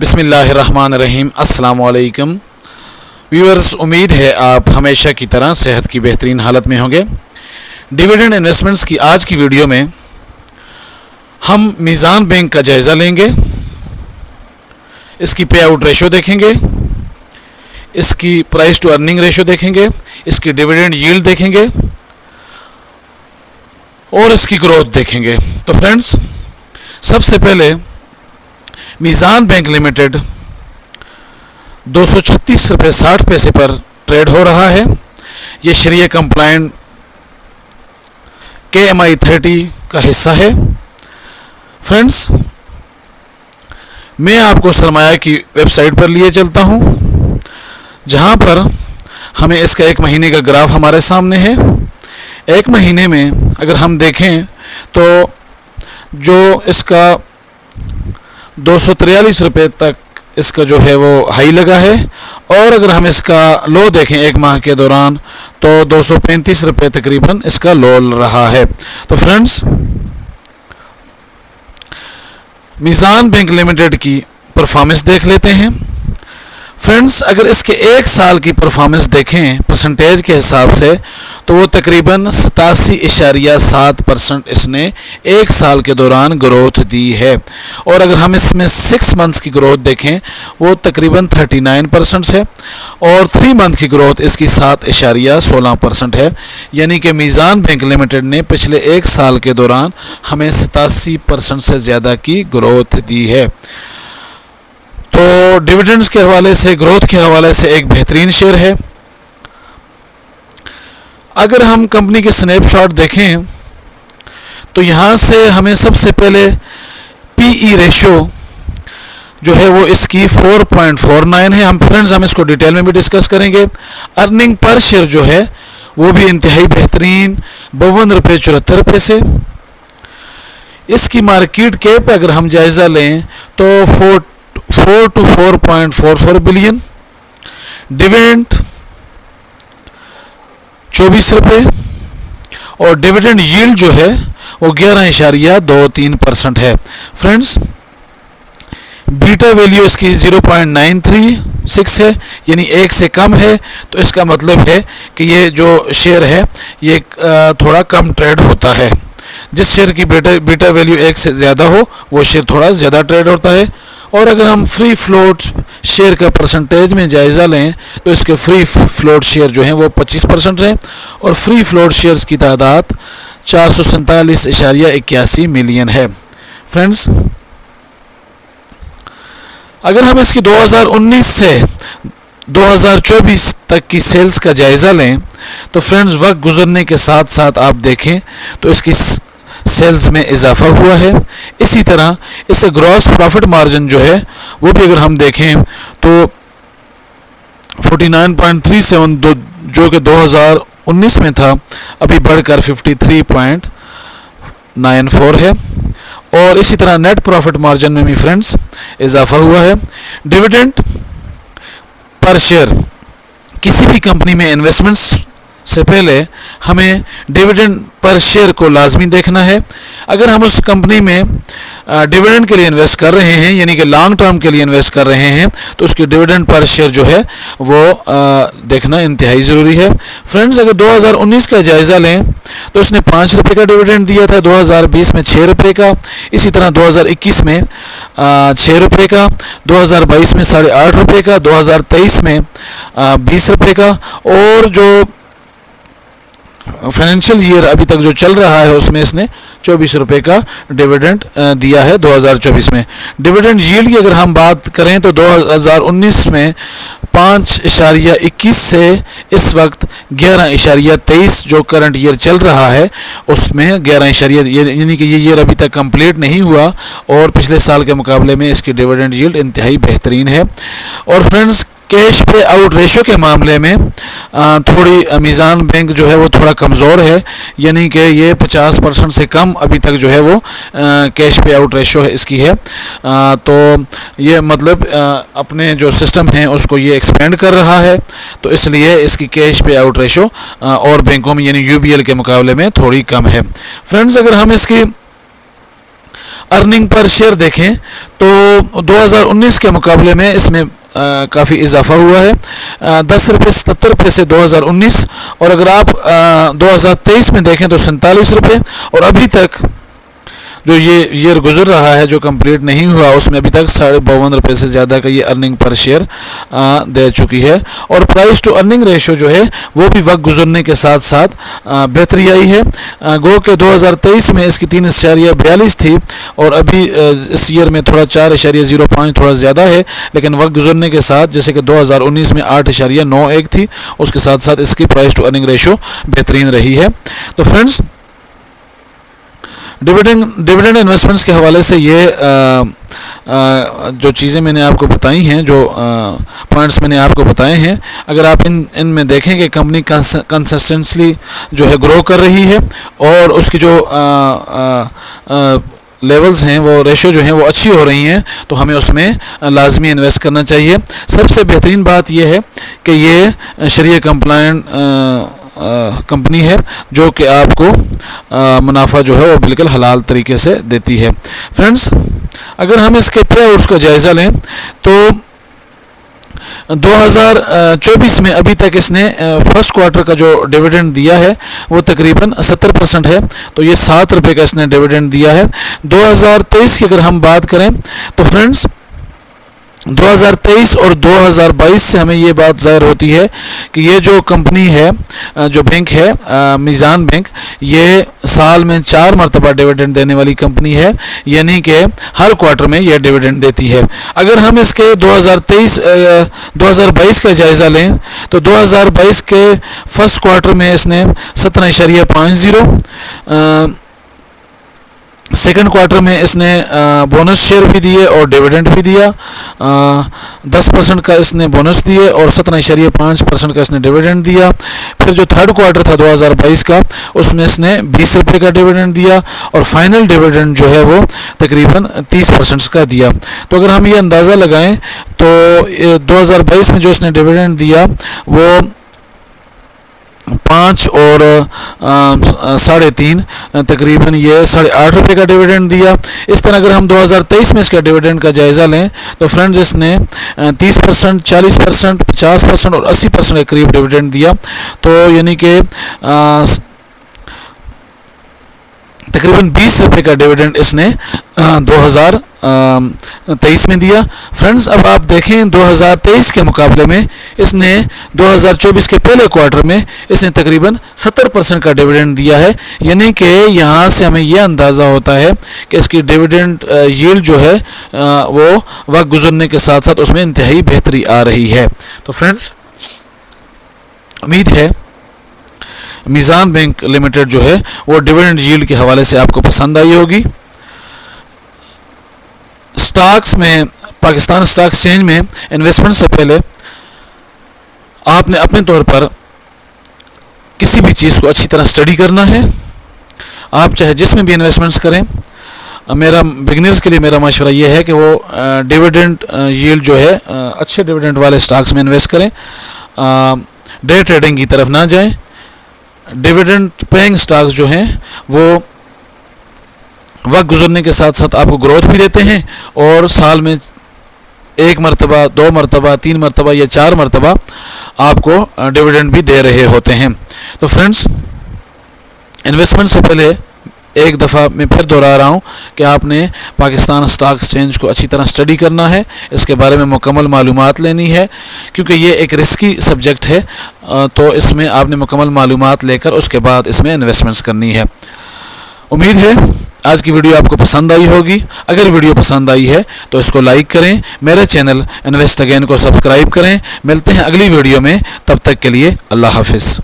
बिस्मिल्लाहिर्रहमानिर्रहीम। अस्सलाम वालेकुम व्यूअर्स, उम्मीद है आप हमेशा की तरह सेहत की बेहतरीन हालत में होंगे। डिविडेंड इन्वेस्टमेंट्स की आज की वीडियो में हम मीज़ान बैंक का जायज़ा लेंगे, इसकी पे आउट रेशो देखेंगे, इसकी प्राइस टू अर्निंग रेशो देखेंगे, इसकी डिविडेंड यील्ड देखेंगे और इसकी ग्रोथ देखेंगे। तो फ्रेंड्स, सबसे पहले मीज़ान बैंक लिमिटेड 236 रुपये 60 पैसे पर ट्रेड हो रहा है। ये शरिया कंप्लाइंट KMI 30 का हिस्सा है। फ्रेंड्स, मैं आपको सरमाया की वेबसाइट पर लिए चलता हूं, जहां पर हमें इसका एक महीने का ग्राफ हमारे सामने है। एक महीने में अगर हम देखें तो जो इसका 243 रुपये तक इसका जो है वो हाई लगा है, और अगर हम इसका लो देखें एक माह के दौरान तो 235 रुपये तकरीबन इसका लो रहा है। तो फ्रेंड्स, मीज़ान बैंक लिमिटेड की परफॉर्मेंस देख लेते हैं। फ्रेंड्स, अगर इसके एक साल की परफॉर्मेंस देखें परसेंटेज के हिसाब से तो वो तकरीबन 87.7% इसने एक साल के दौरान ग्रोथ दी है। और अगर हम इसमें 6 मंथ्स की ग्रोथ देखें वो तकरीबन 39% है, और 3 मंथ की ग्रोथ इसकी 7.16% है। यानी कि मीज़ान बैंक लिमिटेड ने पिछले एक साल के दौरान हमें 87% से ज़्यादा की ग्रोथ दी है। तो डिविडेंड्स के हवाले से, ग्रोथ के हवाले से एक बेहतरीन शेयर है। अगर हम कंपनी के स्नैपशॉट देखें तो यहाँ से हमें सबसे पहले PE रेशो जो है वो इसकी 4.49 है। हम इसको डिटेल में भी डिस्कस करेंगे। अर्निंग पर शेयर जो है वो भी इंतहाई बेहतरीन 52 रुपये 74 पैसे। इसकी मार्केट कैप अगर हम जायज़ा लें तो 4 to 4.44 बिलियन। डिविडेंड 24 रुपये, और डिविडेंड यील्ड जो है वो 11.23% है। फ्रेंड्स, बीटा वैल्यू इसकी 0.936 है, यानी 1 से कम है। तो इसका मतलब है कि ये जो शेयर है ये थोड़ा कम ट्रेड होता है। जिस शेयर की बीटा वैल्यू 1 से ज़्यादा हो वो शेयर थोड़ा ज़्यादा ट्रेड होता है। और अगर हम फ्री फ्लोट शेयर का परसेंटेज में जायज़ा लें तो इसके फ्री फ्लोट शेयर जो हैं वो 25% हैं, और फ्री फ्लोट शेयर्स की तादाद 447.81 मिलियन है। फ्रेंड्स, अगर हम इसकी 2019 से 2024 तक की सेल्स का जायज़ा लें तो फ्रेंड्स, वक्त गुजरने के साथ साथ आप देखें तो इसकी सेल्स में इजाफा हुआ है। इसी तरह इससे ग्रॉस प्रॉफिट मार्जिन जो है वो भी अगर हम देखें तो 49.37 जो कि 2019 में था, अभी बढ़कर 53.94 है। और इसी तरह नेट प्रॉफिट मार्जिन में भी फ्रेंड्स इजाफा हुआ है। डिविडेंड पर शेयर, किसी भी कंपनी में इन्वेस्टमेंट्स से पहले हमें डिविडेंड पर शेयर को लाजमी देखना है। अगर हम उस कंपनी में डिविडेंड के लिए इन्वेस्ट कर रहे हैं, यानी कि लॉन्ग टर्म के लिए इन्वेस्ट कर रहे हैं, तो उसकी डिविडेंड पर शेयर जो है वो देखना इंतहाई ज़रूरी है। फ्रेंड्स, अगर 2019 का जायज़ा लें तो उसने 5 रुपये का डिविडेंड दिया था, 2020 में 6 रुपये का, इसी तरह 2021 में 6 रुपये का, 2022 में 8.5 रुपये का, 2023 में 20 रुपये का, और जो फाइनेंशियल ईयर अभी तक जो चल रहा है उसमें इसने 24 रुपये का डिविडेंड दिया है 2024 में। डिविडेंड यील्ड की अगर हम बात करें तो 2019 में 5.21 से इस वक्त 11.23 जो करंट ईयर चल रहा है उसमें 11, यानी कि ये ईयर अभी तक कंप्लीट नहीं हुआ, और पिछले साल के मुकाबले में इसकी डिविडेंड यील्ड इंतहाई बेहतरीन है। और फ्रेंड्स, कैश पे आउट रेशो के मामले में थोड़ी मीज़ान बैंक जो है वो थोड़ा कमज़ोर है, यानी कि ये 50% से कम अभी तक जो है वो कैश पे आउट रेशो है इसकी है। तो ये मतलब अपने जो सिस्टम है उसको ये एक्सपेंड कर रहा है, तो इसलिए इसकी कैश पे आउट रेशो और बैंकों में यानी UBL के मुकाबले में थोड़ी कम है। फ्रेंड्स, अगर हम इसकी ارننگ پر شیئر دیکھیں تو 2019 کے مقابلے میں اس میں کافی اضافہ ہوا ہے، 10 روپے 77 پیسے 2019، اور اگر آپ 2023 میں دیکھیں تو 47 روپے، اور ابھی تک جو یہ ایئر گزر رہا ہے جو کمپلیٹ نہیں ہوا اس میں ابھی تک 52 روپے سے زیادہ کا یہ ارننگ پر شیئر دے چکی ہے، اور پرائس ٹو ارننگ ریشو جو ہے وہ بھی وقت گزرنے کے ساتھ ساتھ بہتری آئی ہے، گو کہ 2023 میں اس کی 3.42 تھی، اور ابھی اس ایئر میں تھوڑا 4.05 تھوڑا زیادہ ہے، لیکن وقت گزرنے کے ساتھ جیسے کہ 2019 میں 8.91 تھی، اس کے ساتھ ساتھ اس کی پرائس ٹو ارننگ ریشو بہترین رہی ہے۔ تو فرینڈز، ڈویڈنڈ انویسٹمنٹس کے حوالے سے یہ جو چیزیں میں نے آپ کو بتائی ہیں، جو پوائنٹس میں نے آپ کو بتائے ہیں، اگر آپ ان میں دیکھیں کہ کمپنی کنسسٹنٹلی جو ہے گرو کر رہی ہے، اور اس کی جو لیولز ہیں وہ ریشو جو ہیں وہ اچھی ہو رہی ہیں، تو ہمیں اس میں لازمی انویسٹ کرنا چاہیے۔ سب سے بہترین بات یہ ہے کہ یہ شریعہ کمپلائنٹ کمپنی ہے جو کہ آپ کو منافع جو ہے وہ بالکل حلال طریقے سے دیتی ہے۔ فرینڈز، اگر ہم اس کے پے آؤٹس کا جائزہ لیں تو 2024 میں ابھی تک اس نے فرسٹ کوارٹر کا جو ڈیویڈنڈ دیا ہے وہ تقریباً 70% ہے، تو یہ 7 روپے کا اس نے ڈیویڈنڈ دیا ہے۔ 2023 کی اگر ہم بات کریں تو فرینڈز 2023 اور 2022 سے ہمیں یہ بات ظاہر ہوتی ہے کہ یہ جو کمپنی ہے، جو بینک ہے میزان بینک، یہ سال میں 4 مرتبہ ڈیویڈنڈ دینے والی کمپنی ہے، یعنی کہ ہر کوارٹر میں یہ ڈیویڈنڈ دیتی ہے۔ اگر ہم اس کے 2022 کا جائزہ لیں تو 2022 کے فرسٹ کوارٹر میں اس نے 17.50، سیکنڈ کوارٹر میں اس نے بونس شیئر بھی دیے اور ڈیویڈنڈ بھی دیا، 10% کا اس نے بونس دیے اور 17.5% کا اس نے ڈیویڈنڈ دیا۔ پھر جو تھرڈ کوارٹر تھا 2022 کا، اس میں اس نے 20 روپے کا ڈیویڈنڈ دیا، اور فائنل ڈیویڈنڈ جو ہے وہ تقریباً 30% کا دیا۔ تو اگر ہم یہ اندازہ لگائیں تو 2022 میں جو اس نے ڈیویڈنڈ دیا وہ 5 اور 3.5، تقریباً یہ 8.5 روپے کا ڈیویڈنڈ دیا۔ اس طرح اگر ہم 2023 میں اس کا ڈیویڈنڈ کا جائزہ لیں تو فرینڈز اس نے 30%، 40%، 50% اور 80% کے قریب ڈیویڈنڈ دیا، تو یعنی کہ تقریباً 20 روپے کا ڈیویڈنڈ اس نے 2023 میں دیا۔ فرینڈز، اب آپ دیکھیں 2023 کے مقابلے میں اس نے 2024 کے پہلے کوارٹر میں اس نے تقریباً 70% کا ڈیویڈنڈ دیا ہے، یعنی کہ یہاں سے ہمیں یہ اندازہ ہوتا ہے کہ اس کی ڈیویڈنڈ ییلڈ جو ہے وہ وقت گزرنے کے ساتھ ساتھ اس میں انتہائی بہتری آ رہی ہے۔ تو فرینڈز، امید ہے میزان بینک لمیٹڈ جو ہے وہ ڈیویڈنڈ ییلڈ کے حوالے سے آپ کو پسند آئی ہوگی۔ سٹاکس میں، پاکستان سٹاک ایکسچینج میں انویسٹمنٹ سے پہلے آپ نے اپنے طور پر کسی بھی چیز کو اچھی طرح اسٹڈی کرنا ہے۔ آپ چاہے جس میں بھی انویسٹمنٹس کریں، میرا بگنرز کے لیے میرا مشورہ یہ ہے کہ وہ ڈیویڈنڈ ییلڈ جو ہے اچھے ڈیویڈنڈ والے سٹاکس میں انویسٹ کریں، ڈے ٹریڈنگ کی طرف نہ جائیں۔ ڈیویڈنڈ پیئنگ سٹاکس جو ہیں وہ وقت گزرنے کے ساتھ ساتھ آپ کو گروتھ بھی دیتے ہیں، اور سال میں 1 مرتبہ، 2 مرتبہ، 3 مرتبہ یا 4 مرتبہ آپ کو ڈیویڈنڈ بھی دے رہے ہوتے ہیں۔ تو فرینڈز، انویسٹمنٹ سے پہلے ایک دفعہ میں پھر دہرا رہا ہوں کہ آپ نے پاکستان سٹاک ایکسچینج کو اچھی طرح اسٹڈی کرنا ہے، اس کے بارے میں مکمل معلومات لینی ہے، کیونکہ یہ ایک رسکی سبجیکٹ ہے، تو اس میں آپ نے مکمل معلومات لے کر اس کے بعد اس میں انویسٹمنٹس کرنی ہے۔ امید ہے آج کی ویڈیو آپ کو پسند آئی ہوگی۔ اگر ویڈیو پسند آئی ہے تو اس کو لائک کریں، میرے چینل انویسٹ اگین کو سبسکرائب کریں۔ ملتے ہیں اگلی ویڈیو میں، تب تک کے لیے اللہ حافظ۔